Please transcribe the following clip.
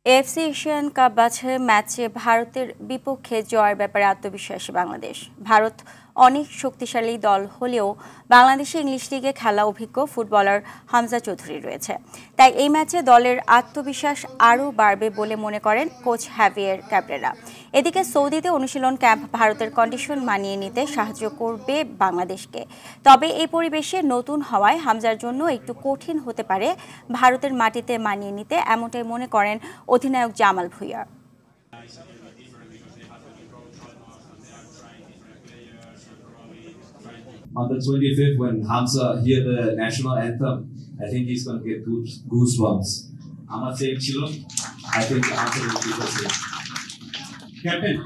AFC Asian cup বাছাই ম্যাচে ভারতের বিপক্ষে জয়ের ব্যাপারে আত্মবিশ্বাসী বাংলাদেশ। ভারত অনেক শক্তিশালী দল হলেও বাংলাদেশে ইংলিশ লিগে খেলা অভিজ্ঞ ফুটবলার হামজা চৌধুরী রয়েছে। তাই এই ম্যাচে দলের আত্মবিশ্বাস আরও বাড়বে বলে মনে করেন কোচ হ্যাভিয়ের ক্যাব্রেরা। এদিকে সৌদিতে অনুশীলন ক্যাম্প ভারতের কন্ডিশন মানিয়ে নিতে সাহায্য করবে বাংলাদেশকে। তবে এই পরিবেশে নতুন হওয়ায় হামজার জন্য একটু কঠিন হতে পারে ভারতের মাটিতে মানিয়ে নিতে, এমনটাই মনে করেন অধিনায়ক Jamal Bhuiyan. On the 25th, when Hamza hear the national anthem, I think he's going to get goosebumps. I'm not saying chilo. I think the answer will be the same. Captain.